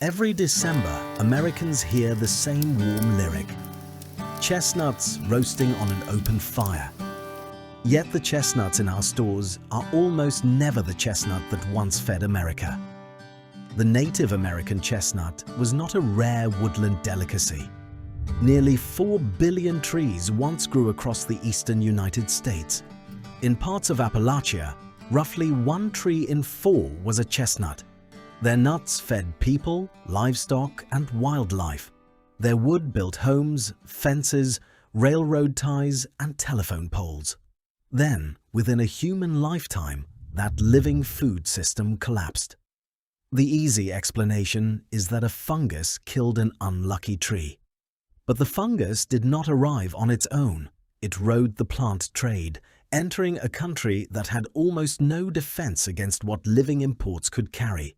Every December, Americans hear the same warm lyric: chestnuts roasting on an open fire. Yet the chestnuts in our stores are almost never the chestnut that once fed America. The native American chestnut was not a rare woodland delicacy. Nearly 4 billion trees once grew across the eastern United States. In parts of Appalachia, roughly 1 tree in 4 was a chestnut. Their nuts fed people, livestock, and wildlife. Their wood built homes, fences, railroad ties, and telephone poles. Then, within a human lifetime, that living food system collapsed. The easy explanation is that a fungus killed an unlucky tree. But the fungus did not arrive on its own. It rode the plant trade, entering a country that had almost no defense against what living imports could carry.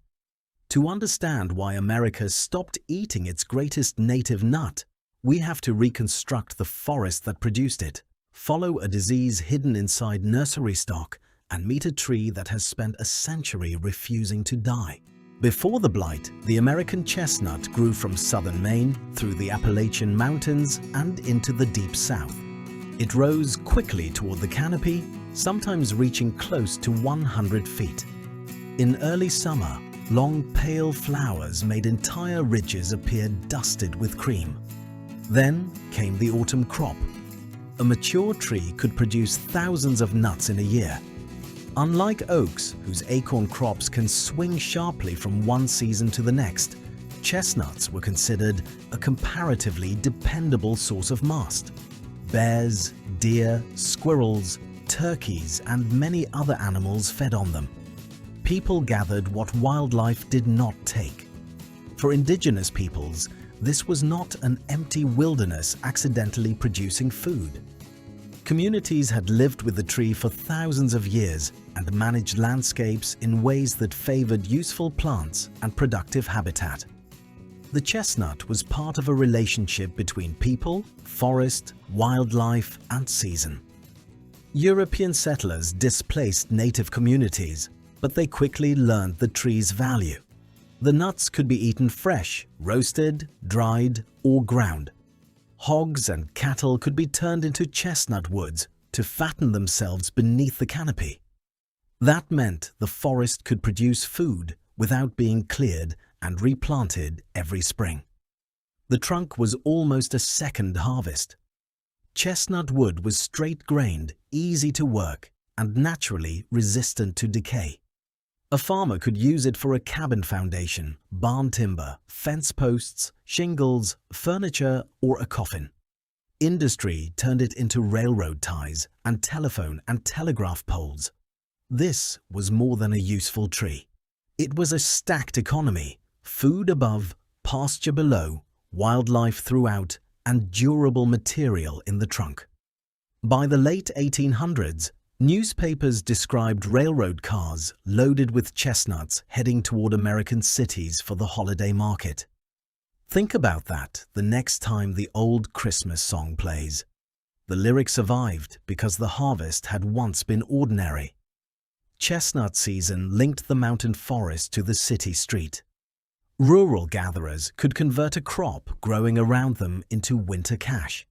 To understand why America stopped eating its greatest native nut, we have to reconstruct the forest that produced it, follow a disease hidden inside nursery stock, and meet a tree that has spent a century refusing to die. Before the blight, the American chestnut grew from southern Maine through the Appalachian Mountains and into the deep south. It rose quickly toward the canopy, sometimes reaching close to 100 feet. In early summer, long pale flowers made entire ridges appear dusted with cream. Then came the autumn crop. A mature tree could produce thousands of nuts in a year. Unlike oaks, whose acorn crops can swing sharply from one season to the next, chestnuts were considered a comparatively dependable source of mast. Bears, deer, squirrels, turkeys, and many other animals fed on them. People gathered what wildlife did not take. For indigenous peoples, this was not an empty wilderness accidentally producing food. Communities had lived with the tree for thousands of years and managed landscapes in ways that favored useful plants and productive habitat. The chestnut was part of a relationship between people, forest, wildlife, and season. European settlers displaced native communities, but they quickly learned the tree's value. The nuts could be eaten fresh, roasted, dried, or ground. Hogs and cattle could be turned into chestnut woods to fatten themselves beneath the canopy. That meant the forest could produce food without being cleared and replanted every spring. The trunk was almost a second harvest. Chestnut wood was straight-grained, easy to work, and naturally resistant to decay. A farmer could use it for a cabin foundation, barn timber, fence posts, shingles, furniture, or a coffin. Industry turned it into railroad ties and telephone and telegraph poles. This was more than a useful tree. It was a stacked economy: food above, pasture below, wildlife throughout, and durable material in the trunk. By the late 1800s, newspapers described railroad cars loaded with chestnuts heading toward American cities for the holiday market. Think about that the next time the old Christmas song plays. The lyric survived because the harvest had once been ordinary. Chestnut season linked the mountain forest to the city street. Rural gatherers could convert a crop growing around them into winter cash.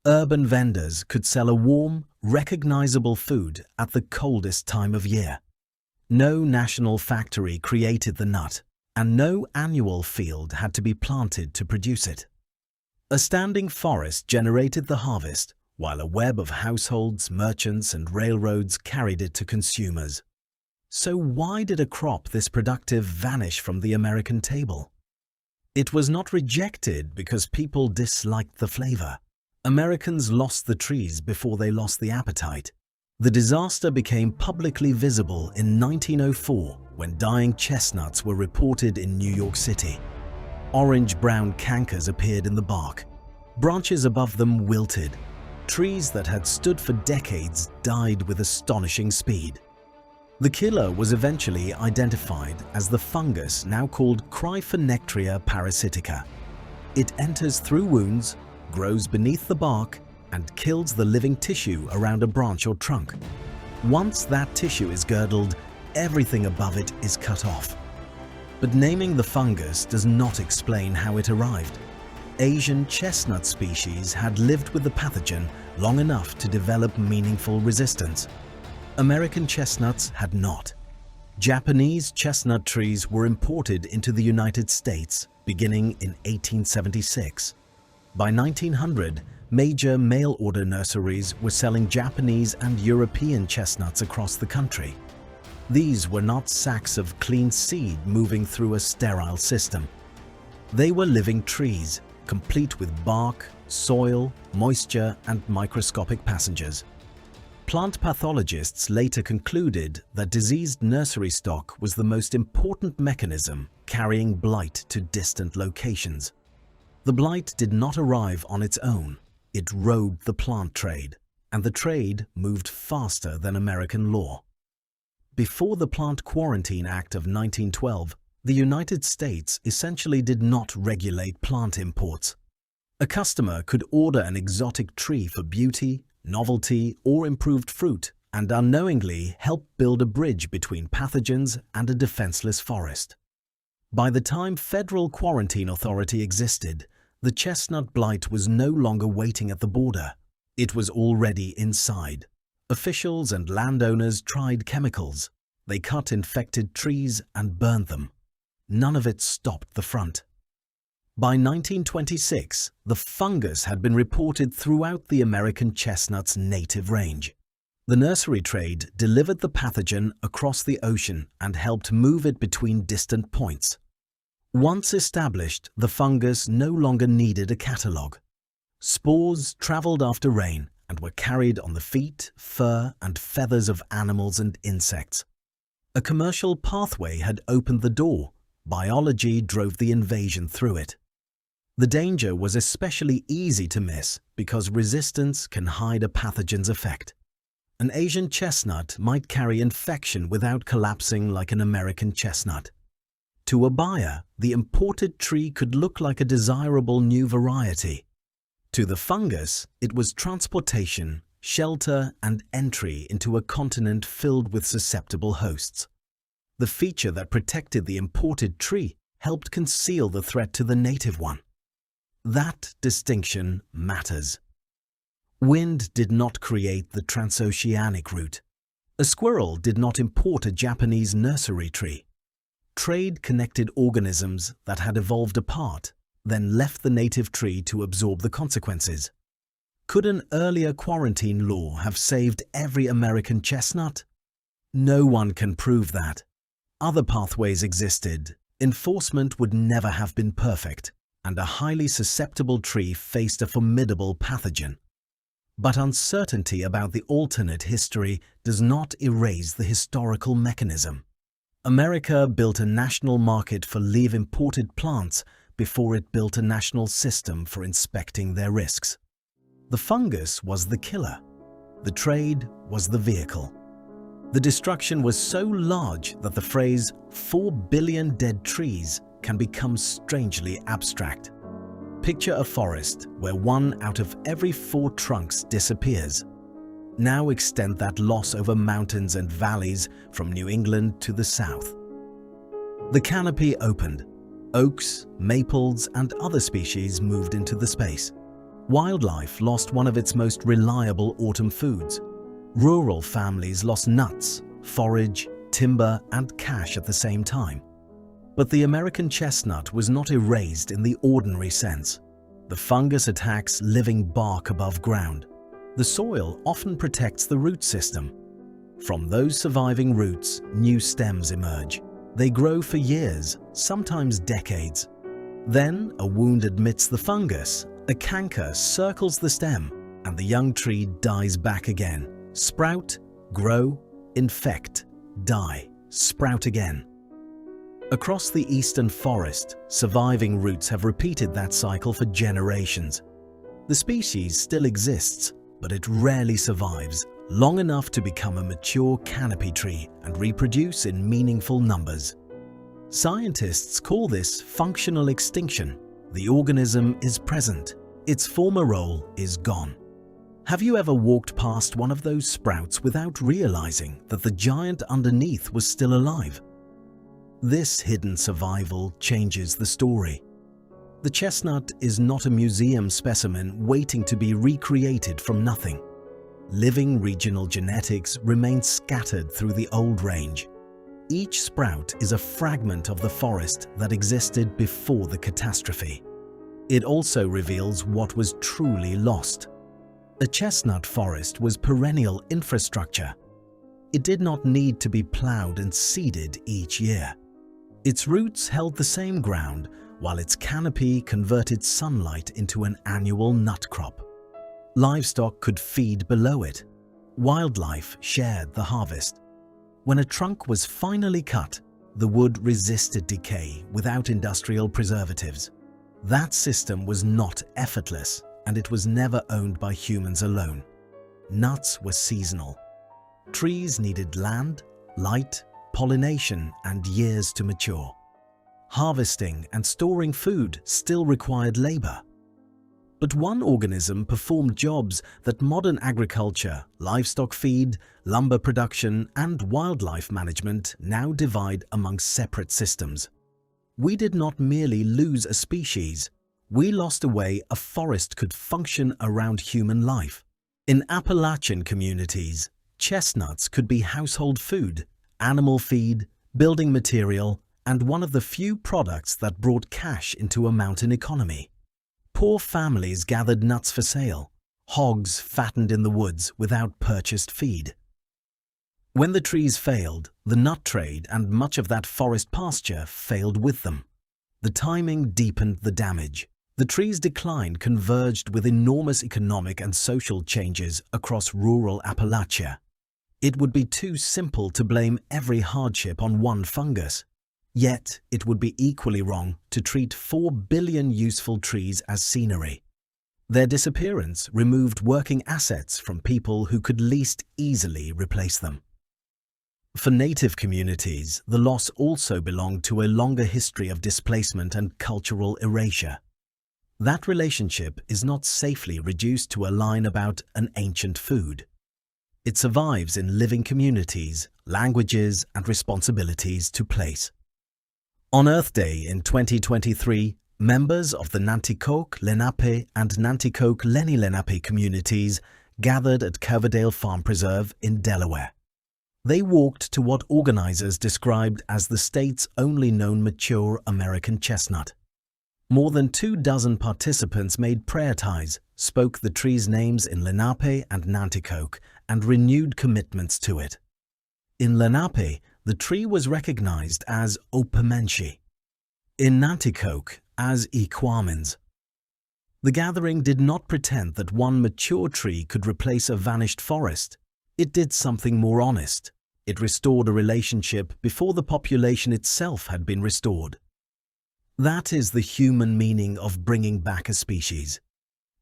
Urban vendors could sell a warm, recognizable food at the coldest time of year. No national factory created the nut, and no annual field had to be planted to produce it. A standing forest generated the harvest, while a web of households, merchants, and railroads carried it to consumers. So why did a crop this productive vanish from the American table? It was not rejected because people disliked the flavor. Americans lost the trees before they lost the appetite. The disaster became publicly visible in 1904 when dying chestnuts were reported in New York City. Orange-brown cankers appeared in the bark. Branches above them wilted. Trees that had stood for decades died with astonishing speed. The killer was eventually identified as the fungus now called Cryphonectria parasitica. It enters through wounds, grows beneath the bark, and kills the living tissue around a branch or trunk. Once that tissue is girdled, everything above it is cut off. But naming the fungus does not explain how it arrived. Asian chestnut species had lived with the pathogen long enough to develop meaningful resistance. American chestnuts had not. Japanese chestnut trees were imported into the United States beginning in 1876. By 1900, major mail-order nurseries were selling Japanese and European chestnuts across the country. These were not sacks of clean seed moving through a sterile system. They were living trees, complete with bark, soil, moisture, and microscopic passengers. Plant pathologists later concluded that diseased nursery stock was the most important mechanism carrying blight to distant locations. The blight did not arrive on its own. It rode the plant trade, and the trade moved faster than American law. Before the Plant Quarantine Act of 1912, the United States essentially did not regulate plant imports. A customer could order an exotic tree for beauty, novelty, or improved fruit, and unknowingly help build a bridge between pathogens and a defenseless forest. By the time federal quarantine authority existed, the chestnut blight was no longer waiting at the border. It was already inside. Officials and landowners tried chemicals. They cut infected trees and burned them. None of it stopped the front. By 1926, the fungus had been reported throughout the American chestnut's native range. The nursery trade delivered the pathogen across the ocean and helped move it between distant points. Once established, the fungus no longer needed a catalogue. Spores traveled after rain and were carried on the feet, fur, and feathers of animals and insects. A commercial pathway had opened the door. Biology drove the invasion through it. The danger was especially easy to miss because resistance can hide a pathogen's effect. An Asian chestnut might carry infection without collapsing like an American chestnut. To a buyer, the imported tree could look like a desirable new variety. To the fungus, it was transportation, shelter, and entry into a continent filled with susceptible hosts. The feature that protected the imported tree helped conceal the threat to the native one. That distinction matters. Wind did not create the transoceanic route. A squirrel did not import a Japanese nursery tree. Trade connected organisms that had evolved apart, then left the native tree to absorb the consequences. Could an earlier quarantine law have saved every American chestnut? No one can prove that. Other pathways existed. Enforcement would never have been perfect, and a highly susceptible tree faced a formidable pathogen. But uncertainty about the alternate history does not erase the historical mechanism. America built a national market for live imported plants before it built a national system for inspecting their risks. The fungus was the killer. The trade was the vehicle. The destruction was so large that the phrase 4 billion dead trees can become strangely abstract. Picture a forest where 1 out of every 4 trunks disappears. Now extend that loss over mountains and valleys from New England to the south. The canopy opened. Oaks, maples, and other species moved into the space. Wildlife lost one of its most reliable autumn foods. Rural families lost nuts, forage, timber, and cash at the same time. But the American chestnut was not erased in the ordinary sense. The fungus attacks living bark above ground. The soil often protects the root system. From those surviving roots, new stems emerge. They grow for years, sometimes decades. Then a wound admits the fungus, a canker circles the stem, and the young tree dies back again. Sprout, grow, infect, die, sprout again. Across the eastern forest, surviving roots have repeated that cycle for generations. The species still exists, but it rarely survives long enough to become a mature canopy tree and reproduce in meaningful numbers. Scientists call this functional extinction. The organism is present. Its former role is gone. Have you ever walked past one of those sprouts without realizing that the giant underneath was still alive? This hidden survival changes the story. The chestnut is not a museum specimen waiting to be recreated from nothing. Living regional genetics remain scattered through the old range. Each sprout is a fragment of the forest that existed before the catastrophe. It also reveals what was truly lost. A chestnut forest was perennial infrastructure. It did not need to be plowed and seeded each year. Its roots held the same ground, while its canopy converted sunlight into an annual nut crop. Livestock could feed below it. Wildlife shared the harvest. When a trunk was finally cut, the wood resisted decay without industrial preservatives. That system was not effortless, and it was never owned by humans alone. Nuts were seasonal. Trees needed land, light, pollination, and years to mature. Harvesting and storing food still required labor. But one organism performed jobs that modern agriculture, livestock feed, lumber production, and wildlife management now divide among separate systems. We did not merely lose a species, we lost a way a forest could function around human life. In Appalachian communities, chestnuts could be household food, animal feed, building material, and one of the few products that brought cash into a mountain economy. Poor families gathered nuts for sale. Hogs fattened in the woods without purchased feed. When the trees failed, the nut trade and much of that forest pasture failed with them. The timing deepened the damage. The trees' decline converged with enormous economic and social changes across rural Appalachia. It would be too simple to blame every hardship on one fungus. Yet, it would be equally wrong to treat 4 billion useful trees as scenery. Their disappearance removed working assets from people who could least easily replace them. For native communities, the loss also belonged to a longer history of displacement and cultural erasure. That relationship is not safely reduced to a line about an ancient food. It survives in living communities, languages, and responsibilities to place. On Earth Day in 2023, members of the Nanticoke, Lenape, and Nanticoke Lenni Lenape communities gathered at Coverdale Farm Preserve in Delaware. They walked to what organizers described as the state's only known mature American chestnut. More than 24 participants made prayer ties, spoke the tree's names in Lenape and Nanticoke, and renewed commitments to it. In Lenape, the tree was recognized as Opamenshi. In Nanticoke, as economies. The gathering did not pretend that one mature tree could replace a vanished forest. It did something more honest. It restored a relationship before the population itself had been restored. That is the human meaning of bringing back a species.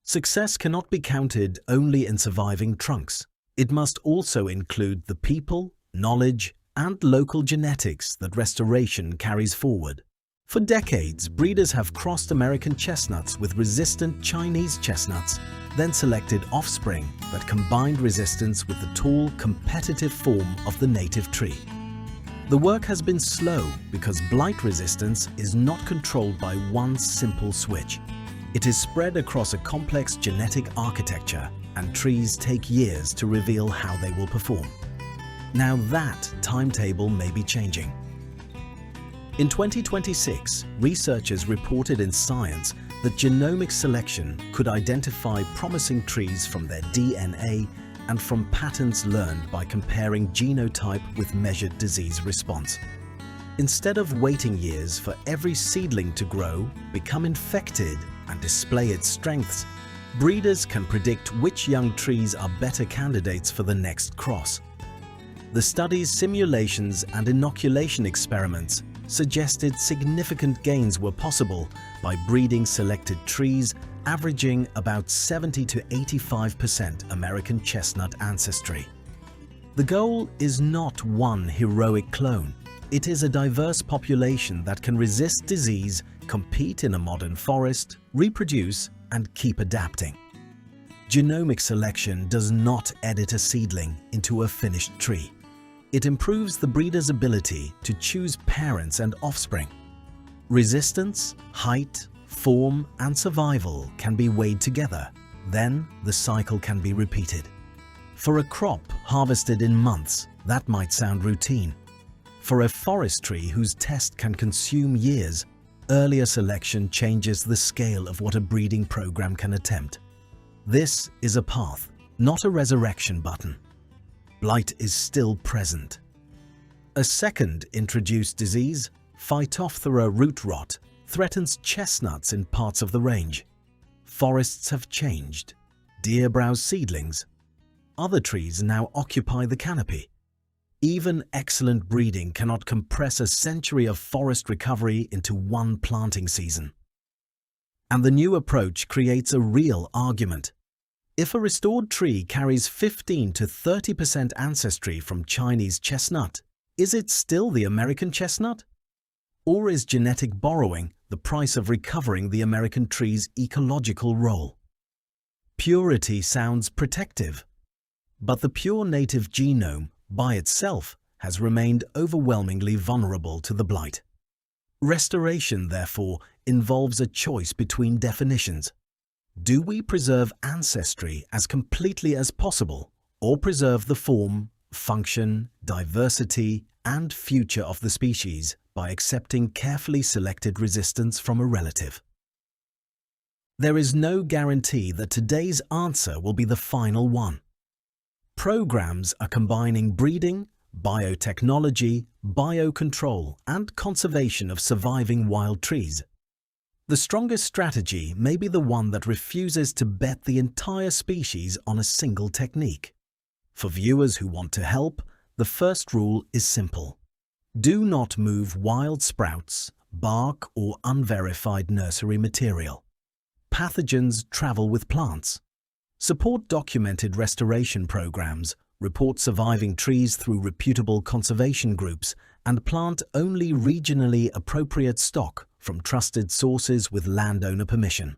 Success cannot be counted only in surviving trunks. It must also include the people, knowledge, and local genetics that restoration carries forward. For decades, breeders have crossed American chestnuts with resistant Chinese chestnuts, then selected offspring that combined resistance with the tall, competitive form of the native tree. The work has been slow because blight resistance is not controlled by one simple switch. It is spread across a complex genetic architecture, and trees take years to reveal how they will perform. Now that timetable may be changing. In 2026, researchers reported in Science that genomic selection could identify promising trees from their DNA and from patterns learned by comparing genotype with measured disease response. Instead of waiting years for every seedling to grow, become infected, and display its strengths, breeders can predict which young trees are better candidates for the next cross. The study's simulations and inoculation experiments suggested significant gains were possible by breeding selected trees averaging about 70 to 85% American chestnut ancestry. The goal is not one heroic clone. It is a diverse population that can resist disease, compete in a modern forest, reproduce, and keep adapting. Genomic selection does not edit a seedling into a finished tree. It improves the breeder's ability to choose parents and offspring. Resistance, height, form, and survival can be weighed together. Then the cycle can be repeated. For a crop harvested in months, that might sound routine. For a forest tree whose test can consume years, earlier selection changes the scale of what a breeding program can attempt. This is a path, not a resurrection button. Blight is still present. A second introduced disease, Phytophthora root rot, threatens chestnuts in parts of the range. Forests have changed. Deer browse seedlings. Other trees now occupy the canopy. Even excellent breeding cannot compress a century of forest recovery into one planting season. And the new approach creates a real argument. If a restored tree carries 15 to 30% ancestry from Chinese chestnut, is it still the American chestnut? Or is genetic borrowing the price of recovering the American tree's ecological role? Purity sounds protective, but the pure native genome by itself has remained overwhelmingly vulnerable to the blight. Restoration, therefore, involves a choice between definitions. Do we preserve ancestry as completely as possible, or preserve the form, function, diversity, and future of the species by accepting carefully selected resistance from a relative? There is no guarantee that today's answer will be the final one. Programs are combining breeding, biotechnology, biocontrol, and conservation of surviving wild trees. The strongest strategy may be the one that refuses to bet the entire species on a single technique. For viewers who want to help, the first rule is simple. Do not move wild sprouts, bark, or unverified nursery material. Pathogens travel with plants. Support documented restoration programs, report surviving trees through reputable conservation groups, and plant only regionally appropriate stock from trusted sources with landowner permission.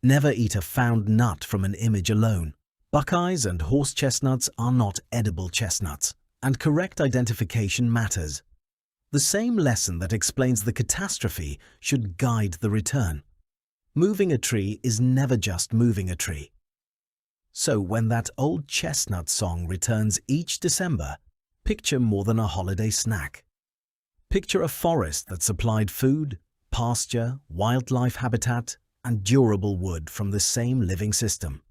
Never eat a found nut from an image alone. Buckeyes and horse chestnuts are not edible chestnuts, and correct identification matters. The same lesson that explains the catastrophe should guide the return. Moving a tree is never just moving a tree. So when that old chestnut song returns each December, picture more than a holiday snack. Picture a forest that supplied food, pasture, wildlife habitat, and durable wood from the same living system.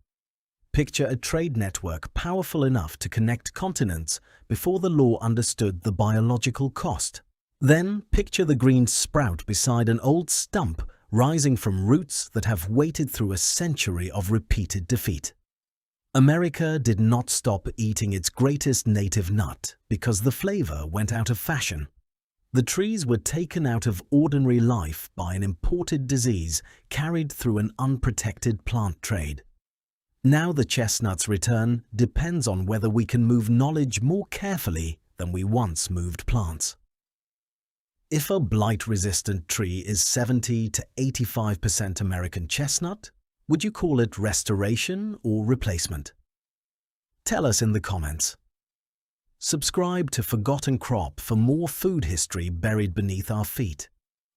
Picture a trade network powerful enough to connect continents before the law understood the biological cost. Then picture the green sprout beside an old stump rising from roots that have waited through a century of repeated defeat. America did not stop eating its greatest native nut because the flavor went out of fashion. The trees were taken out of ordinary life by an imported disease carried through an unprotected plant trade. Now the chestnut's return depends on whether we can move knowledge more carefully than we once moved plants. If a blight-resistant tree is 70 to 85% American chestnut, would you call it restoration or replacement? Tell us in the comments. Subscribe to Forgotten Crop for more food history buried beneath our feet.